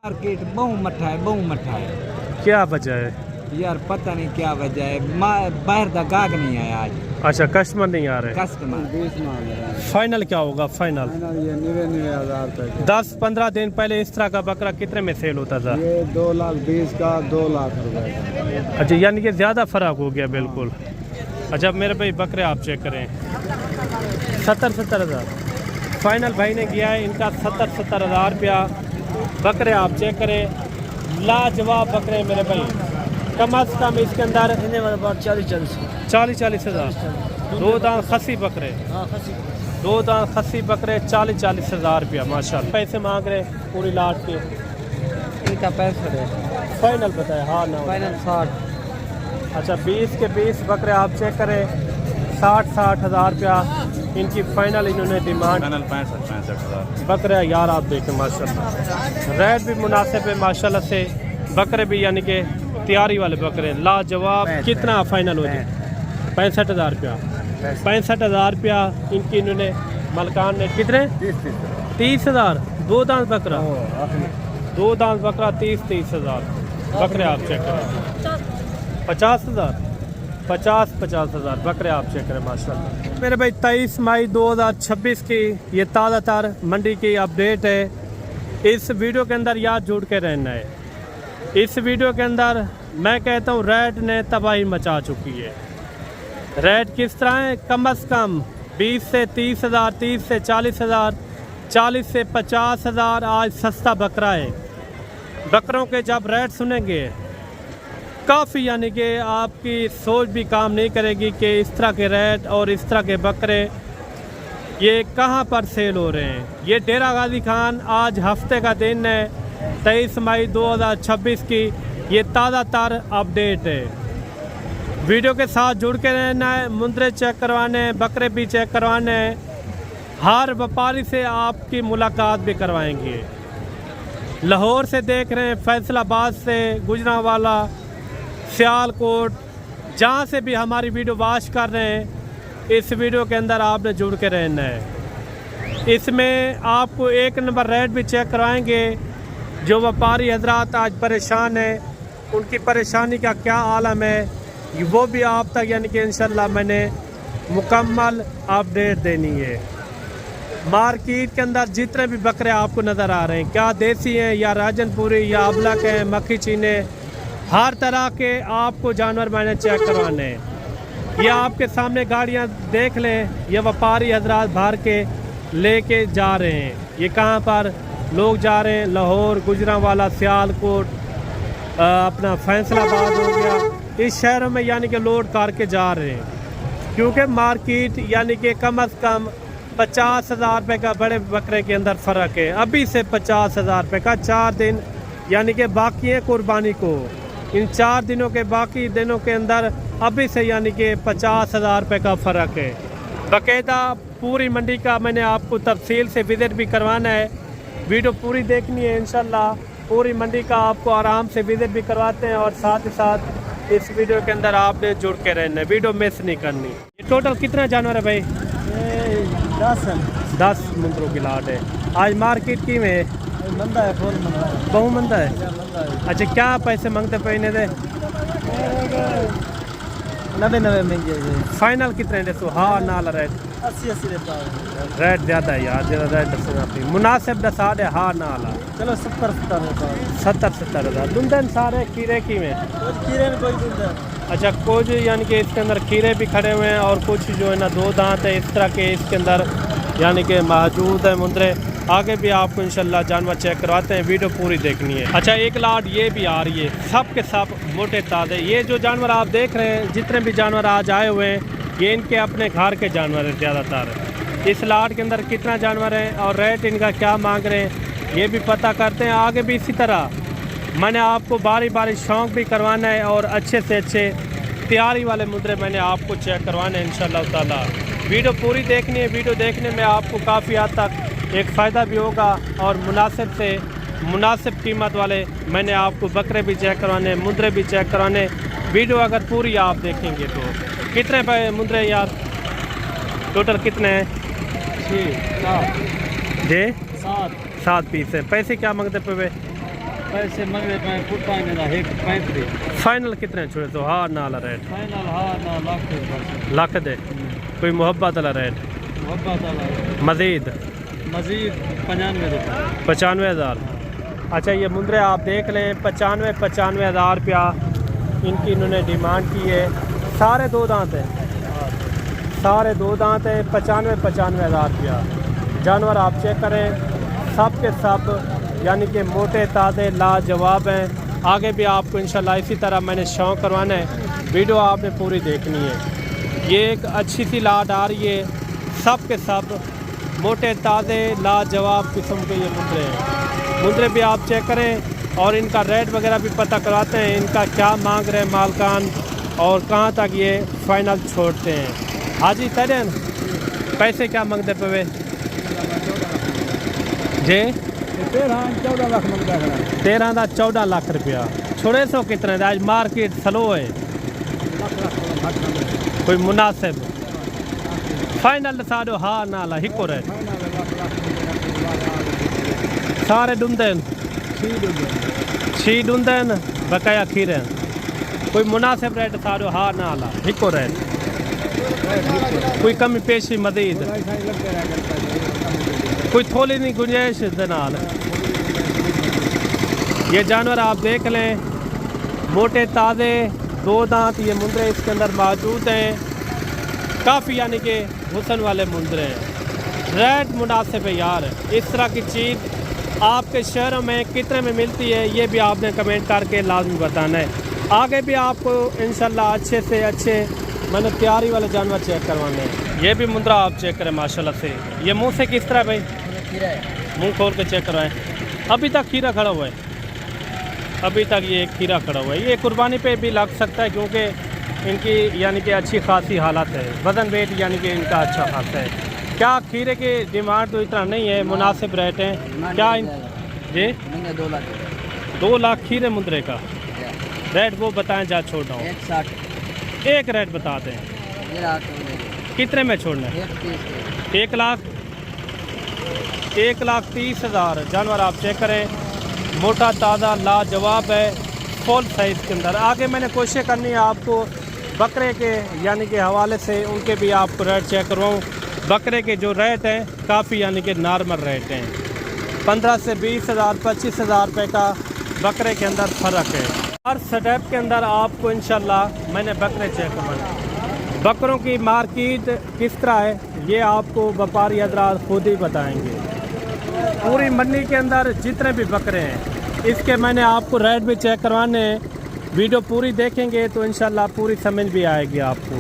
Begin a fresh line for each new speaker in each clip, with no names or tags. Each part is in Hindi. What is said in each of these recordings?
मार्केट बहु मठा है।
क्या वजह है?
यार पता नहीं क्या वजह है, बाहर का गाहक नहीं आया आज।
अच्छा, कस्टमर नहीं आ रहे।
कस्टमर
फाइनल क्या होगा? फाइनल
ये 99,000 तक।
10-15 दिन पहले इस तरह का बकरा कितने में सेल होता था?
ये 2,20,000 का 2 लाख रुपए का।
अच्छा, यानी कि ज़्यादा फ़र्क हो गया बिल्कुल। अच्छा मेरे भाई बकरे आप चेक करें, 70 हज़ार फाइनल भाई ने किया है इनका। 70 हज़ार रुपया बकरे आप चेक करें, लाजवाब बकरे मेरे भाई। कम अज़ कम इसके अंदर 40-40 हज़ार। 2 दांत खसी बकरे, 2 दांत खसी बकरे 40-40 हज़ार रुपया माशाल्लाह। पैसे मांग रहे पूरी लाट के?
इनका पैसा है
फाइनल बताए? हाँ ना
फाइनल 60।
अच्छा 20 के 20 बकरे आप चेक करें, 60 हज़ार रुपया इनकी फाइनल इन्होंने डिमांड।
65 हज़ार
बकरे यार आप देखें माशाल्लाह, रेट भी मुनासिब है माशाल्लाह से। बकरे भी यानी कि तैयारी वाले बकरे लाजवाब। कितना फाइनल हो जाए? 65 हज़ार रुपया। 65 हज़ार रुपया इनकी इन्होंने मलकान ने। कितने? 30 हज़ार। 2 दांत बकरा, 2 दांत बकरा 30 हज़ार बकरे आप चेक करें। 50 हज़ार, 50 हज़ार बकरे आप चेक करें माशाल्लाह। मेरे भाई 23 मई 2026 की ये ताज़ा तर मंडी की अपडेट है। इस वीडियो के अंदर याद जुड़ के रहना है। इस वीडियो के अंदर मैं कहता हूँ रेट ने तबाही मचा चुकी है। रेट किस तरह है? कम अज़ कम 20 से 30 हज़ार, 30 से 40 हज़ार, 40 से 50 हज़ार आज सस्ता बकरा है। बकरों के जब रेट सुनेंगे काफ़ी यानी कि आपकी सोच भी काम नहीं करेगी कि इस तरह के रेट और इस तरह के बकरे ये कहाँ पर सेल हो रहे हैं। ये डेरा गाजी खान आज हफ्ते का दिन है, 23 मई 2026 की ये ताज़ा तर अपडेट है। वीडियो के साथ जुड़ के रहना है। मुंदरे चेक करवाने हैं, बकरे भी चेक करवाने हैं। हर व्यापारी से आपकी मुलाकात भी करवाएंगे। लाहौर से देख रहे हैं, फैसलाबाद से, गुजरांवाला, सियालकोट, जहाँ से भी हमारी वीडियो वॉच कर रहे हैं, इस वीडियो के अंदर आपने जुड़ के रहना है। इसमें आपको 1 नंबर रेट भी चेक करवाएंगे। जो व्यापारी हजरात आज परेशान हैं, उनकी परेशानी का क्या आलम है वो भी आप तक यानी कि इंशाल्लाह मैंने मुकम्मल अपडेट देनी है। मार्केट के अंदर जितने भी बकरे आपको नज़र आ रहे हैं, क्या देसी हैं या राजनपुरी या अबलक हैं, मक्खी चीने, हर तरह के आपको जानवर मैंने चेक करवाने हैं। ये आपके सामने गाड़ियां देख लें, ये व्यापारी हजरात भर के लेके जा रहे हैं। ये कहाँ पर लोग जा रहे हैं? लाहौर, गुजरांवाला, सियालकोट, अपना फैसलाबाद हो गया, इस शहरों में यानी कि लोड करके जा रहे हैं। क्योंकि मार्केट यानी कि कम अज़ कम 50 हज़ार रुपये का बड़े बकरे के अंदर फ़र्क है। अभी से 50 हज़ार रुपये का 4 दिन यानी कि बाकी है कुर्बानी को। इन 4 दिनों के बाकी दिनों के अंदर अभी से यानी कि 50 हज़ार रुपये का फ़र्क है। बाकायदा पूरी मंडी का मैंने आपको तफसील से विज़िट भी करवाना है। वीडियो पूरी देखनी है इंशाल्लाह। पूरी मंडी का आपको आराम से विज़िट भी करवाते हैं और साथ ही साथ इस वीडियो के अंदर आपने जुड़ के रहना है, वीडियो मिस नहीं करनी। ये टोटल कितना जानवर है भाई? 10 मुंदरों की लाट है। आज मार्केट की में
मंदा है, फुल मंदा है।
बहु मंदा है। अच्छा क्या पैसे मांगते पैने दे?
90 महंगे
फाइनल कितने दे? हाँ नाल रेट
80 देता है।
रेट ज़्यादा है यार, ज़्यादा रेट दस मुनासिब दस साढ़े हाँ नाल।
चलो 70 देता है।
70 हज़ार। दुंदन सारे खीरे की में?
कीड़े में कोई दूध।
अच्छा कुछ यानी कि इसके अंदर खीरे भी खड़े हुए हैं और कुछ जो है ना 2 दांत है इस तरह के इसके अंदर यानी कि मौजूद है मुंदरे। आगे भी आपको इंशाल्लाह जानवर चेक करवाते हैं, वीडियो पूरी देखनी है। अच्छा एक लाट ये भी आ रही है, सब के सब मोटे ताज़े। ये जो जानवर आप देख रहे हैं, जितने भी जानवर आज आए हुए हैं, ये इनके अपने घर के जानवर हैं ज़्यादातर। इस लाट के अंदर कितना जानवर है और रेट इनका क्या मांग रहे हैं ये भी पता करते हैं। आगे भी इसी तरह मैंने आपको बारी बारी शौक़ भी करवाना है और अच्छे से अच्छे तैयारी वाले मुद्रे मैंने आपको चेक करवाने हैं इंशाल्लाह ताला। वीडियो पूरी देखनी है। वीडियो देखने में आपको काफ़ी हद तक एक फ़ायदा भी होगा और मुनासिब से मुनासिब कीमत वाले मैंने आपको बकरे भी चेक करवाने, मुद्रे भी चेक करवाने। वीडियो अगर पूरी आप देखेंगे तो कितने पे मुद्रे यार टोटल कितने हैं?
6
जी
7
7 पीस है। पैसे क्या मांगते पे?
पैसे मंगले मैं फुटा मेरा 1.35
फाइनल कितने छुड़े तो हाँ नाला रेट
फाइनल हाँ ना लाख
लख दे कोई मोहब्बत वाला रेट मजीद
मजीद 95 रुपये
95,000। अच्छा ये मुंदरे आप देख लें 95,000 रुपया इनकी इन्होंने डिमांड की है। सारे दो दांत हैं, सारे दो दांत हैं। 95,000 रुपया जानवर आप चेक करें, सब के सब यानी कि मोटे ताज़े लाजवाब हैं। आगे भी आपको इंशाल्लाह इसी तरह मैंने शौक़ करवाना है, वीडियो आपने पूरी देखनी है। ये एक अच्छी सी लाट आ रही है, सब के सब मोटे ताज़े लाजवाब किस्म के ये मुंदरे हैं। मुंदरे भी आप चेक करें और इनका रेट वगैरह भी पता करवाते हैं, इनका क्या मांग रहे हैं मालकान और कहाँ तक ये फाइनल छोड़ते हैं। हाजी तैन पैसे क्या मांगते पे जे
13 लाख मंगता है
13 का 14 लाख रुपया छोड़े सो कितने आज मार्केट स्लो है कोई मुनासिब फाइनल साडो हाँ नाला हिको रहे सारे डूंदन छी डूंदन बकाया खीरे कोई मुनासिब रेट साडो हाँ नाला हिको रहे कोई कमी पेशी मजीद कोई थोड़ी नहीं गुंजाइश दे नाल। ये जानवर आप देख लें, मोटे ताज़े दो दांत ये मुंदरे इसके अंदर मौजूद हैं, काफ़ी यानी कि हुस्न वाले मुंदरे हैं। रेट मुनासिब है यार। इस तरह की चीज़ आपके शहरों में कितने में मिलती है ये भी आपने कमेंट करके लाजमी बताना है। आगे भी आपको इंशाल्लाह अच्छे से अच्छे मैंने तैयारी वाले जानवर चेक करवाने हैं। ये भी मुंदरा आप चेक करें माशाल्लाह से। ये मुंह से किस तरह भाई मुंह खोल के चेक करवाएं। अभी तक खीरा खड़ा हुआ है, अभी तक ये खीरा खड़ा हुआ है। ये कुर्बानी पे भी लग सकता है क्योंकि इनकी यानी कि अच्छी खासी हालत है, वज़न वेट यानी कि इनका अच्छा खासा है। क्या खीरे की डिमांड तो इतना नहीं है, मुनासिब रेट है क्या जी 2 लाख खीरे मुंदरे का रेट वो बताएं जा छोड़ रहा हूँ। एक रेट बताते हैं कितने में छोड़ना है 1,30,000 जानवर आप चेक करें, मोटा ताज़ा लाजवाब है, फुल साइज़ के अंदर। आगे मैंने कोशिश करनी है आपको बकरे के यानी कि हवाले से उनके भी आपको रेट चेक करवाऊँ। बकरे के जो रेट हैं काफ़ी यानी कि नॉर्मल रेट हैं, 15 से 20,000 25,000 रुपये का बकरे के अंदर फ़र्क है। हर स्टेप के अंदर आपको इंशाल्लाह मैंने बकरे चेक करवाना। बकरों की मार्केट किस तरह है ये आपको व्यापारी हज़रात खुद ही बताएंगे। पूरी मंडी के अंदर जितने भी बकरे हैं इसके मैंने आपको रेट भी चेक करवाने हैं। वीडियो पूरी देखेंगे तो इंशाल्लाह पूरी समझ भी आएगी आपको।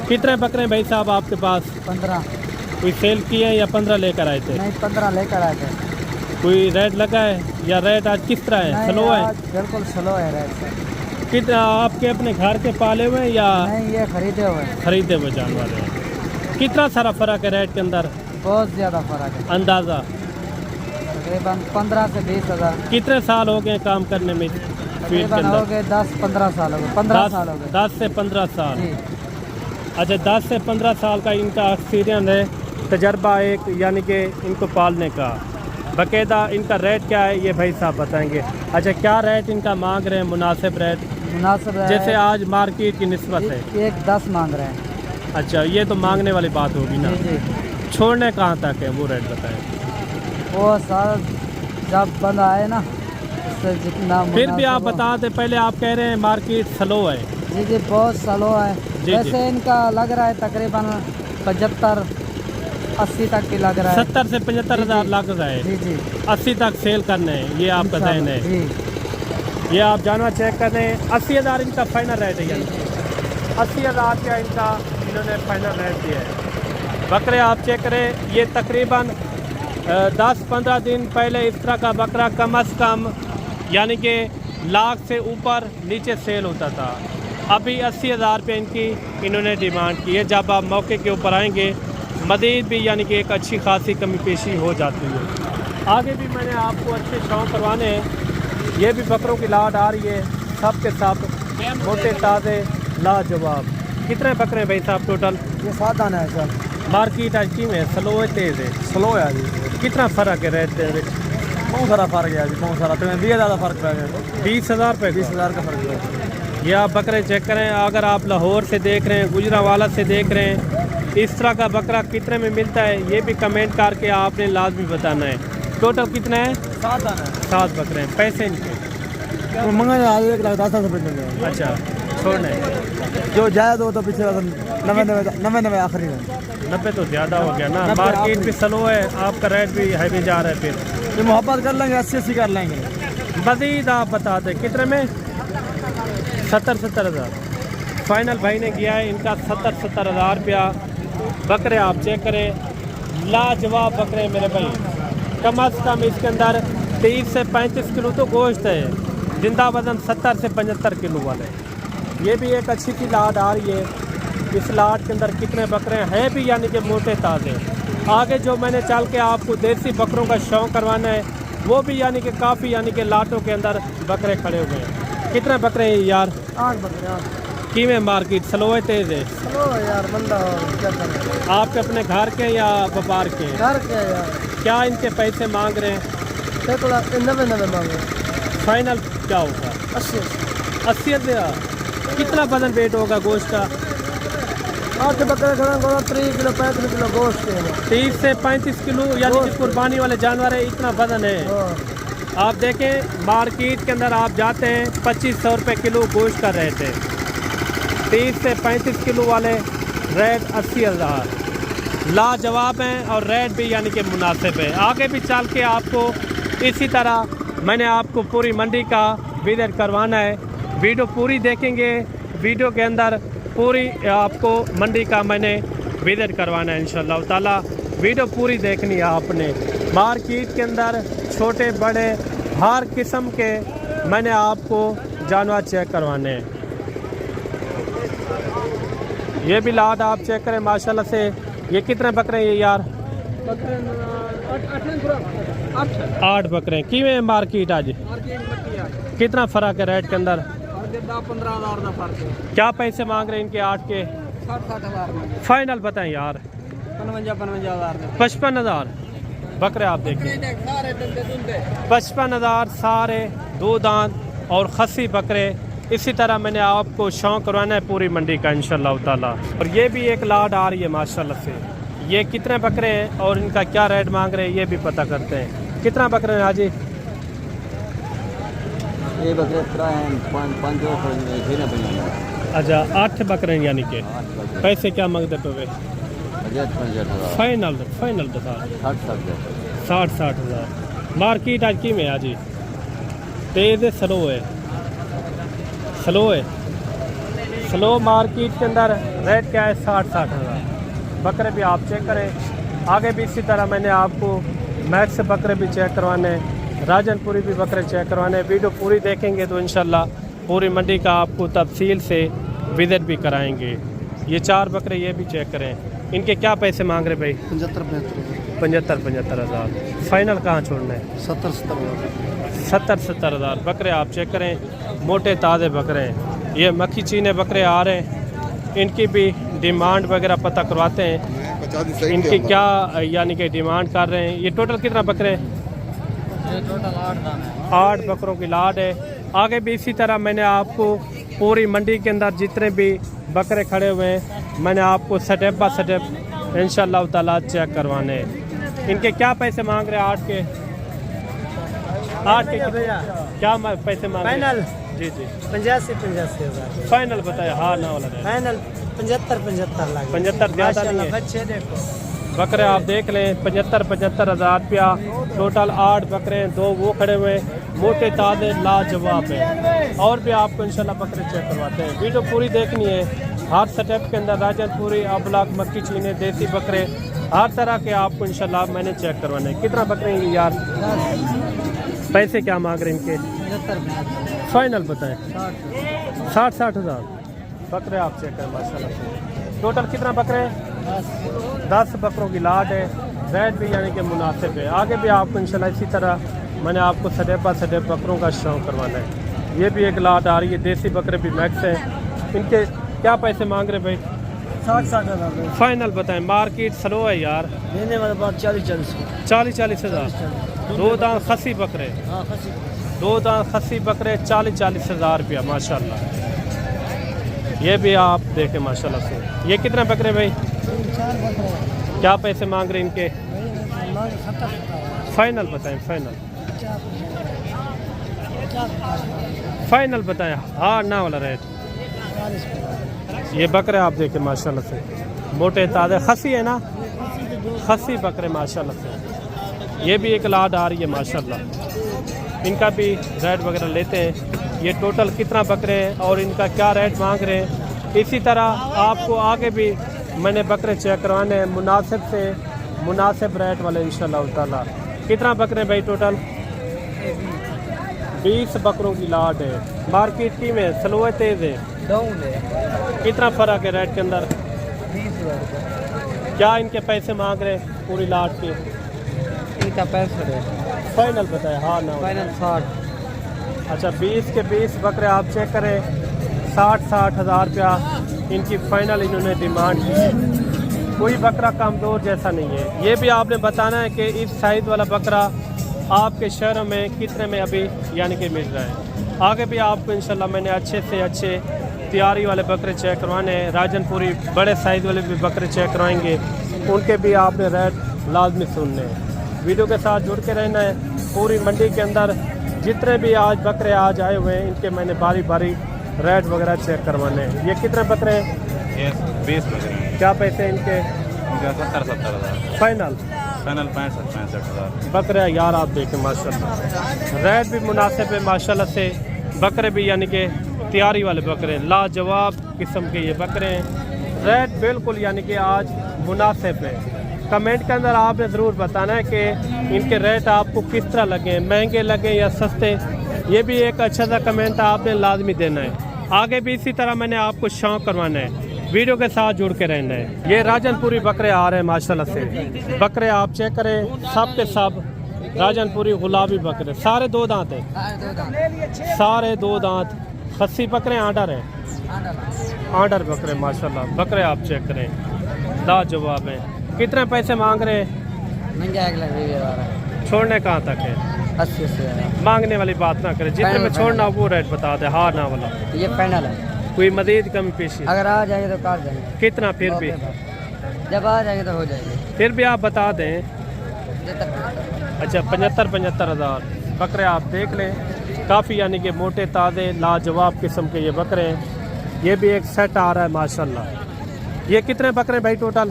कितने बकरे हैं भाई साहब आपके पास
15
कोई सेल किए या 15 लेकर आए थे?
नहीं 15 लेकर आए थे।
कोई रेट लगा है या रेट आज किस तरह है? स्लो है?
बिल्कुल स्लो है रेट।
कितना आपके अपने घर के पाले हुए हैं या
नहीं ये खरीदे हुए हैं?
खरीदे हुए जानवर हैं। कितना सारा फ़र्क है रेट के अंदर?
बहुत ज़्यादा फ़र्क है,
अंदाज़ा
तकरीबन 15 से 20,000।
कितने साल हो गए काम करने में फील्ड के
तकरीबन हो
अंदर?
गए 10-15 साल हो गए, 15 साल हो गए
10 से 15 साल।
जी।
अच्छा 10 से 15 साल का इनका एक्सपीरियंस है, तजर्बा एक यानी कि इनको पालने का। बाकायदा इनका रेट क्या है ये भाई साहब बताएंगे। अच्छा क्या रेट इनका मांग रहे हैं? मुनासिब रेट
मुनासिब है,
जैसे आज मार्केट की निस्बत है।
1,10 मांग रहे हैं।
अच्छा ये तो मांगने वाली बात होगी ना।
जी जी।
छोड़ने कहाँ तक है वो रेट बताएं।
वो सर जब बंद आए ना उससे जितना
फिर भी आप
मुनासिब हो।
बता दें, पहले आप कह रहे हैं मार्केट स्लो है।
जी जी बहुत स्लो है।
जी।
वैसे इनका लग रहा है तकरीबन 75-80 तक की लग रहा है।
70 से 75 हज़ार लग रहा है,
जी जी
80 तक सेल करने हैं ये आपका देन है।
जी
ये आप जानवर चेक कर रहे हैं। 80,000 इनका फाइनल रेट है, यानी 80,000 का इनका इन्होंने फाइनल रेट दिया है। बकरे आप चेक करें, ये तकरीबन 10-15 दिन पहले इस तरह का बकरा कम अज़ कम यानी कि लाख से ऊपर नीचे सेल होता था। अभी 80,000 रुपये इनकी इन्होंने डिमांड की है। जब आप मौके के ऊपर आएंगे मज़ीद भी यानी कि एक अच्छी खासी कमी पेशी हो जाती है। आगे भी मैंने आपको अच्छे शौक़ करवाने हैं। ये भी बकरों की लाट आ रही है, सब के सब मोटे ताज़े लाजवाब। कितने बकरे भाई साहब टोटल?
ये 7 आना है सर।
मार्केट आज की में स्लो है तेज़ है?
स्लो है जी।
कितना फ़र्क है रेट के?
बहुत सारा फर्क है जी, बहुत सारा। तो 20,000 फर्क पड़ गया,
20,000 रुपये
20,000 का फर्क है।
ये आप बकरे चेक करें, अगर आप लाहौर से देख रहे हैं, गुजरांवाला से देख रहे हैं, इस तरह का बकरा कितने में मिलता है ये भी कमेंट करके आपने लाजमी बताना है। टोटल कितना है?
7 आना
7 बकरे हैं। पैसे इनके
है, मंगा 1,10,000 रुपये मिल गए।
अच्छा छोड़ना है,
जो जाए तो पीछे 90 आखिरी में।
90 तो ज़्यादा हो गया ना, मार्केट भी स्लो है, आपका रेट भी हैवी जा रहा है। फिर
ये मोहब्बत कर लेंगे, 80 कर लेंगे।
मज़ीद आप बता दें कितने में? 70,000 फाइनल भाई ने किया है इनका 70,000 रुपया। बकरे आप चेक करें, लाजवाब बकरे मेरे भाई। कम अज़ कम इसके अंदर 30 से 35 किलो तो गोश्त है, जिंदा वज़न 70 से 75 किलो वाले। ये भी एक अच्छी सी लाट आ रही है। इस लाट के अंदर कितने बकरे हैं भी यानी कि मोटे ताज़े। आगे जो मैंने चल के आपको देसी बकरों का शौक़ करवाना है वो भी यानी कि काफ़ी यानी कि लाटों के अंदर बकरे खड़े हुए हैं। कितने बकरे हैं यार?
8 बकरे। 8
की में मार्केट स्लो है तेज़ है?
चलो यार, बंदा क्या करें।
आपके अपने घर के या व्यापार के?
घर क्या यार,
क्या इनके पैसे मांग रहे हैं?
90 मांगे।
फाइनल क्या होगा? 80,000। कितना वजन वेट होगा गोश्त का?
8 बकरे खड़ा 30 किलो 35 किलो गोश्त है।
30 से 35 किलो यानी कि कुर्बानी वाले जानवर है, इतना वजन है। आप देखें मार्केट के अंदर आप जाते हैं 2500 रुपये किलो गोश्त कर रहे थे। 30 से 35 किलो वाले रेट 80,000 लाजवाब हैं और रेट भी यानी कि मुनासिब है। आगे भी चल के आपको इसी तरह मैंने आपको पूरी मंडी का विजिट करवाना है। वीडियो पूरी देखेंगे, वीडियो के अंदर पूरी आपको मंडी का मैंने विजिट करवाना है इंशाअल्लाह ताला। वीडियो पूरी देखनी है आपने। मार्केट के अंदर छोटे बड़े हर किस्म के मैंने आपको जानवर चेक करवाने हैं। ये भी लाद आप चेक करें माशाल्लाह से। ये कितने बकरे हैं ये यार? 8 बकरे। किवें मार्केट आज कितना फ़र्क है रेट के अंदर?
15,000 का फर्क है।
क्या पैसे मांग रहे हैं इनके 8 के?
60,000
फाइनल बताएं यार।
55,000
55,000 बकरे आप देखें, 55,000 सारे दो दांत और खसी बकरे। इसी तरह मैंने आपको शौक़ करवाना है पूरी मंडी का इंशाअल्लाह ताला। और ये भी एक लाट आ रही है माशाल्लाह से। ये कितने बकरे हैं और इनका क्या रेट मांग रहे हैं ये भी पता करते हैं। कितना बकरे हैं हाजी?
ये बकरे हैं 5
अच्छा 8 बकरे हैं यानी कि। पैसे क्या मांगते पे वे?
65,000
फाइनल बता।
60,000
मार्केट आज की में आज तेज़ है स्लो है? स्लो मार्केट के अंदर रेट क्या है? 60,000 बकरे भी आप चेक करें। आगे भी इसी तरह मैंने आपको मैक्स बकरे भी चेक करवाने, राजनपुरी भी बकरे चेक करवाने। वीडियो पूरी देखेंगे तो इंशाल्लाह पूरी मंडी का आपको तफसील से विजिट भी कराएंगे। ये 4 बकरे ये भी चेक करें। इनके क्या पैसे मांग रहे भाई? 75,000। फाइनल कहाँ छोड़ना है? 70,000 बकरे आप चेक करें। मोटे ताज़े बकरे हैं। ये मक्खी चीने बकरे आ रहे हैं, इनकी भी डिमांड वगैरह पता करवाते हैं। इनकी क्या यानी कि डिमांड कर रहे हैं। ये टोटल कितना बकरे हैं? 8 बकरों की लाट है। आगे भी इसी तरह मैंने आपको पूरी मंडी के अंदर जितने भी बकरे खड़े हुए हैं मैंने आपको स्टेप बाय स्टेप इंशाअल्लाह ताला चेक करवाने हैं। इनके क्या पैसे मांग रहे हैं? 8 के क्या पैसे मांग रहे हैं? जी
85,000
फाइनल बताया। हाँ ना वाला
फाइनल 75 लाख।
75 ज़्यादा नहीं है।
बच्चे देखो
बकरे आप देख लें 75,000 रुपया। टोटल 8 बकरे हैं, 2 वो खड़े हुए मोटे ताज़े लाजवाब है। और भी आपको इंशाल्लाह बकरे चेक करवाते हैं। वीडियो पूरी देखनी है। हर स्टेप के अंदर राजनपुरी, अबलाक, मक्की चीने, देसी बकरे हर तरह के आपको इंशाल्लाह मैंने चेक करवाने हैं। कितना बकरे हैं यार? पैसे क्या मांग रहे हैं इनके? फाइनल बताएं। 60,000 बकरे आप चेक करें माशाल्लाह से। टोटल कितना बकरे हैं? 10 बकरों की लाट है। रेट भी यानी कि मुनासिब है। आगे भी आपको इंशाल्लाह इसी तरह मैंने आपको स्टेप बाय स्टेप बकरों का शौक़ करवाना है। ये भी एक लाट आ रही है। देसी बकरे भी मैक्स हैं। इनके क्या पैसे मांग रहे भाई?
60,000
फाइनल बताएं। मार्केट स्लो है यार।
देने वाले बात 40,000
40,000 दो दांत खसी बकरे, दो दांत खसी बकरे 40-40 हज़ार रुपया माशाल्लाह। ये भी आप देखें माशाल्लाह से। ये कितने बकरे भाई? क्या पैसे मांग रहे इनके? फाइनल बताएं, फाइनल बताएं, हाँ ना वाला रेट। ये बकरे आप देखें माशाल्लाह से, मोटे ताज़े खसी है ना, खसी बकरे माशाल्लाह से। ये भी एक लाड आ रही है माशाल्लाह। इनका भी रेट वगैरह लेते हैं। ये टोटल कितना बकरे हैं और इनका क्या रेट मांग रहे हैं। इसी तरह आपको आगे भी मैंने बकरे चेक करवाने हैं मुनासिब से मुनासिब रेट वाले इंशाल्लाह ताला। कितना बकरे भाई टोटल? 20 बकरों की लाट है। मार्केट की में स्लो है, तेज़ है,
डाउन है।
कितना फ़र्क है रेट के अंदर?
20,000
क्या इनके पैसे मांग रहे हैं पूरी लाट के?
इनका 65 है।
फाइनल बताए, हाँ ना?
फाइनल 60।
अच्छा, 20 के 20 बकरे आप चेक करें, 60-60 हज़ार रुपया इनकी फ़ाइनल इन्होंने डिमांड की है। कोई बकरा कमज़ोर जैसा नहीं है। ये भी आपने बताना है कि इस साइज़ वाला बकरा आपके शहरों में कितने में अभी यानी कि मिल रहा है। आगे भी आपको इंशाल्लाह मैंने अच्छे से अच्छे तैयारी वाले बकरे चेक करवाने हैं। राजनपुरी बड़े साइज़ वाले भी बकरे चेक करवाएंगे, उनके भी आपने रेट लाजमी सुनने हैं। वीडियो के साथ जुड़ के रहना है। पूरी मंडी के अंदर जितने भी आज बकरे आज आए हुए हैं, इनके मैंने बारी बारी रेट वगैरह चेक करवाने हैं। ये कितने बकरे हैं?
ये 20 बकरे हैं।
क्या पैसे इनके?
इनका 70-70 हज़ार।
फाइनल
65-65 हज़ार
बकरे यार आप देखें माशाल्लाह। रेट भी मुनासिब है माशाल्लाह से। बकरे भी यानी कि तैयारी वाले बकरे, लाजवाब किस्म के ये बकरे हैं। रेट बिल्कुल यानी कि आज मुनासिब है। कमेंट के अंदर आपने ज़रूर बताना है कि इनके रेट आपको किस तरह लगे, महंगे लगे या सस्ते। ये भी एक अच्छा सा कमेंट आपने लाजमी देना है। आगे भी इसी तरह मैंने आपको शौक करवाना है। वीडियो के साथ जुड़ के रहना है। ये राजनपुरी बकरे आ रहे हैं माशाल्लाह से। बकरे आप चेक करें, सब के सब राजनपुरी गुलाबी बकरे, सारे 2 दांत हैं, सारे 2 दांत खस्सी बकरे, आर्डर है, आर्डर बकरे माशाल्लाह। बकरे आप चेक करें, लाजवाब हैं। कितने पैसे मांग रहे हैं? छोड़ने कहाँ तक है?
80
मांगने वाली बात ना करें, जितने में छोड़ना वो रेट बता दे, हाँ ना वाला।
ये फाइनल है।
कोई मजीद कमी पेशी?
अगर आ जाएंगे तो काट देंगे।
कितना फिर भी?
जब आ जाएंगे तो हो जाएंगे।
फिर भी आप बता दें।
75।
अच्छा, 75 हज़ार बकरे आप देख लें। काफ़ी यानी कि मोटे ताज़े लाजवाब किस्म के ये बकरे हैं। ये भी एक सेट आ रहा है माशाल्लाह। ये कितने बकरे भाई टोटल?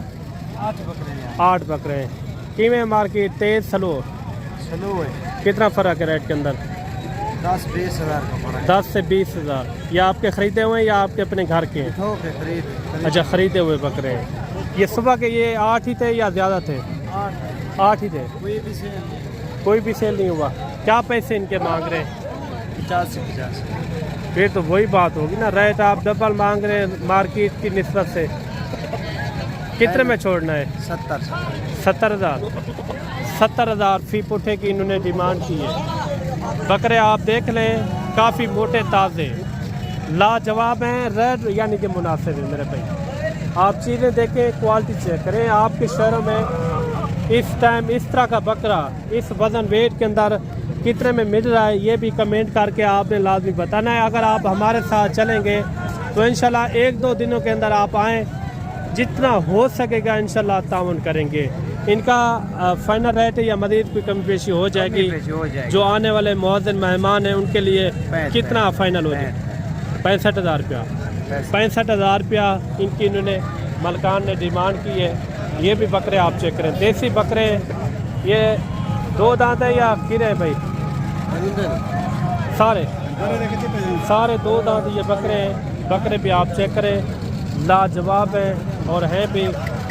8 बकरे हैं।
8 बकरे हैं। किमें मार्केट तेज़ स्लो
है।
कितना फ़र्क है रेट के अंदर?
10-20 हज़ार का फर्क।
10 से 20 हज़ार। ये आपके ख़रीदे हुए हैं या आपके अपने घर के हैं? अच्छा, ख़रीदे हुए बकरे हैं। ये सुबह के ये 8 ही थे या ज़्यादा थे? 8 ही थे। कोई भी सेल नहीं हुआ। क्या पैसे इनके मांग रहे हैं?
50 से 50।
फिर तो वही बात होगी ना, रेट आप डबल मांग रहे हैं मार्केट की निस्बत से। कितने में छोड़ना है? 70 हज़ार। 70 हज़ार फी पुठे की इन्होंने डिमांड की है। बकरे आप देख लें, काफ़ी मोटे ताज़े लाजवाब हैं। रेट यानी कि मुनासिब है मेरे भाई। आप चीज़ें देखें, क्वालिटी चेक करें। आपके शहरों में इस टाइम इस तरह का बकरा इस वज़न वेट के अंदर कितने में मिल रहा है, ये भी कमेंट करके आपने लाजमी बताना है। अगर आप हमारे साथ चलेंगे तो इंशाल्लाह 1-2 दिनों के अंदर आप आएँ, जितना हो सकेगा इंशाल्लाह ताउन करेंगे। इनका फाइनल रेट या मज़ीद कोई कमी पेशी हो जाएगी? जो आने वाले मुअज़्ज़िन मेहमान हैं उनके लिए कितना फाइनल हो जाए? 65 हज़ार रुपया। 65 हज़ार रुपया इनकी इन्होंने मलकान ने डिमांड की है। ये भी बकरे आप चेक करें, देसी बकरे। ये 2 दांत है या गिरे हैं भाई? सारे 2 दांत ये बकरे हैं। बकरे भी आप चेक करें, लाजवाब हैं और हैं भी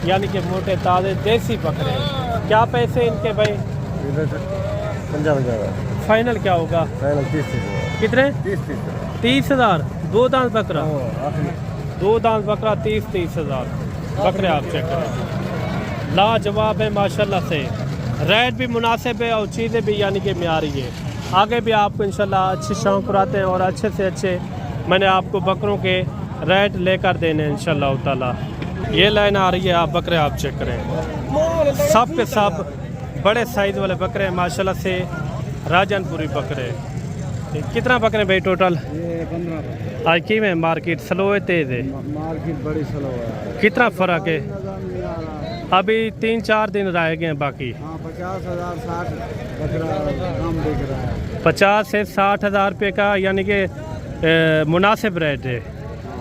यानी कि मोटे ताज़े देसी बकरे हैं। क्या पैसे इनके भाई?
50 हज़ार।
फाइनल क्या होगा?
फाइनल 30
कितने? 30 हज़ार। 2 दांत बकरा, 2 दांत बकरा 30 हज़ार बकरे आप चेक करें। लाजवाब है माशाल्लाह से। रेट भी मुनासिब है और चीज़ें भी यानी कि म्यारी है। आगे भी आपको इंशाल्लाह अच्छे शौक कराते हैं और अच्छे से अच्छे मैंने आपको बकरों के रेट लेकर देने हैं इंशाल्लाह ताला। ये लाइन आ रही है, आप बकरे आप चेक करें, सब के सब बड़े साइज वाले बकरे हैं माशाल्लाह से, राजनपुरी बकरे। कितना बकरे भाई टोटल?
ये 15
आज की में मार्केट स्लो है तेज है?
मार्केट बड़ी स्लो है।
कितना फर्क है? अभी 3-4 दिन रह गए हैं बाकी।
हाँ 50,000 60 बकरा कम दिख रहा है।
50 से 60,000 रुपये का यानी कि मुनासिब रेट है।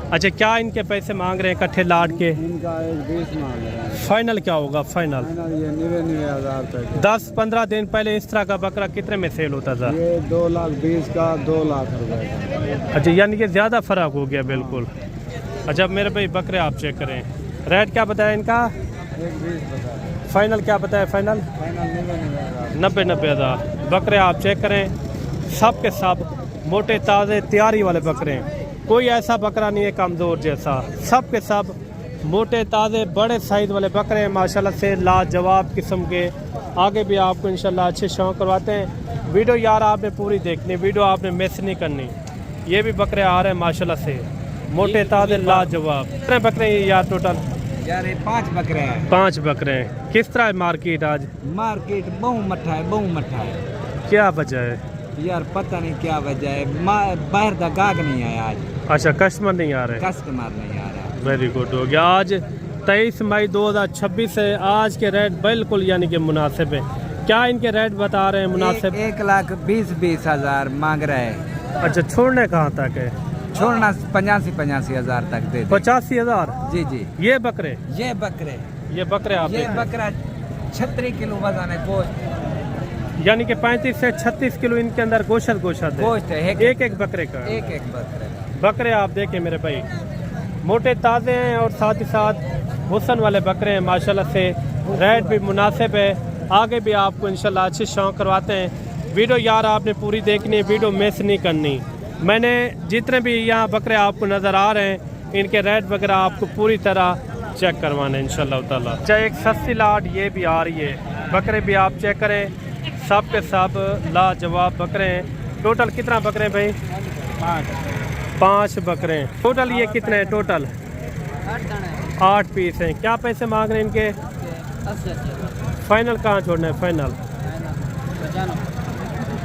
अच्छा, क्या इनके पैसे मांग रहे हैं इकट्ठे लाट के?
इनका 20 मांग रहे हैं।
फाइनल क्या होगा? फाइनल
ये 99,000 तक।
10-15 दिन पहले इस तरह का बकरा कितने में सेल होता था?
ये 2,20,000 का 2 लाख रुपए का।
अच्छा, यानी कि ज़्यादा फ़र्क हो गया बिल्कुल। अच्छा मेरे भाई बकरे आप चेक करें, रेट क्या बताया इनका?
1,20,000 बताया।
फाइनल क्या बताया? फाइनल 90,000 बकरे आप चेक करें, सब के सब मोटे ताज़े तैयारी वाले बकरे हैं। कोई ऐसा बकरा नहीं है कमज़ोर जैसा, सब के सब मोटे ताज़े बड़े साइज़ वाले बकरे हैं माशाल्लाह से, लाजवाब किस्म के। आगे भी आपको इंशाल्लाह अच्छे शौक करवाते हैं। वीडियो यार आपने पूरी देखनी, वीडियो आपने मिस नहीं करनी। ये भी बकरे आ रहे हैं माशाल्लाह से, मोटे ताज़े लाजवाब। कितने बकरे हैं यार टोटल?
यार ये 5 बकरे हैं।
5 बकरे हैं। किस तरह है मार्केट आज?
मार्केट बहु मठा है।
क्या वजह है?
यार पता नहीं क्या वजह है, बाहर का गाहक नहीं आया आज।
अच्छा, कस्टमर नहीं आ रहे?
कस्टमर नहीं आ रहा।
वेरी गुड हो गया। आज 23 मई 2026 है। आज के रेट बिल्कुल यानी कि मुनासिब है। क्या इनके रेट बता रहे हैं मुनासिब?
1,20,000 मांग रहे हैं।
अच्छा, छोड़ने कहाँ तक है?
छोड़ना 85,000 तक दे दे।
85,000?
जी जी।
ये बकरे
ये बकरे
आप
ये
देख रहे हैं।
बकरा 36 किलो वजन है। गोश्त
यानी कि 35 से 36 किलो इनके अंदर गोश्त है।
गोश्त है
एक बकरे का।
एक बकरे।
बकरे आप देखें मेरे भाई, मोटे ताज़े हैं और साथ ही साथ हुस्न वाले बकरे हैं माशाल्लाह से। रेट भी मुनासिब है। आगे भी आपको इंशाल्लाह अच्छे शौक करवाते हैं। वीडियो यार आपने पूरी देखनी है, वीडियो मिस नहीं करनी। मैंने जितने भी यहाँ बकरे आपको नज़र आ रहे हैं इनके रेट वगैरह आपको पूरी तरह चेक करवाना है इंशाल्लाह ताला। चाहे एक सस्ती लाट ये भी आ रही है। बकरे भी आप चेक करें, सब के सब लाजवाब बकरे हैं। टोटल कितना बकरे हैं भाई? 5 बकरे हैं टोटल। ये कितने हैं टोटल? 8 पीस हैं। क्या पैसे मांग रहे हैं इनके? फाइनल कहाँ छोड़ना है? फाइनल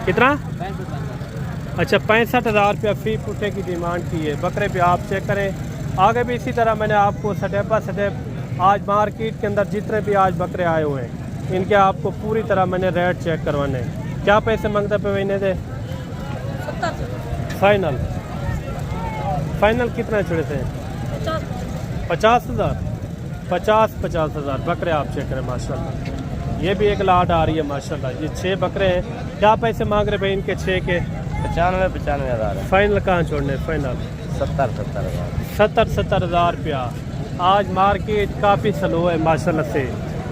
कितना? अच्छा, 65,000 रुपया फी पुट्टे की डिमांड की है। बकरे भी आप चेक करें। आगे भी इसी तरह मैंने आपको स्टेप बाय स्टेप आज मार्केट के अंदर जितने भी आज बकरे आए हुए हैं इनके आपको पूरी तरह मैंने रेट चेक करवाने हैं। क्या पैसे मांगते पे महीने से? फाइनल कितना छुड़े थे? 50,000। 50,000 बकरे आप चेक करें माशाल्लाह। ये भी एक लाट आ रही है माशाल्लाह। ये 6 बकरे हैं। क्या पैसे मांग रहे भाई इनके 6 के?
95,000।
फाइनल कहाँ छोड़ने? फाइनल
70,000।
70,000 रुपया। आज मार्केट काफ़ी स्लो है माशाल्लाह से।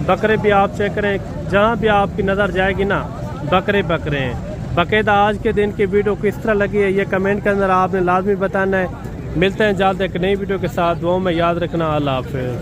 बकरे भी आप चेक करें, जहाँ भी आपकी नज़र जाएगी ना बकरे हैं। बाकायदा आज के दिन की वीडियो किस तरह लगी है ये कमेंट के अंदर आपने लाजमी बताना है। मिलते हैं जल्द एक नई वीडियो के साथ। दुआओं में याद रखना। अल्लाह हाफ़िज़।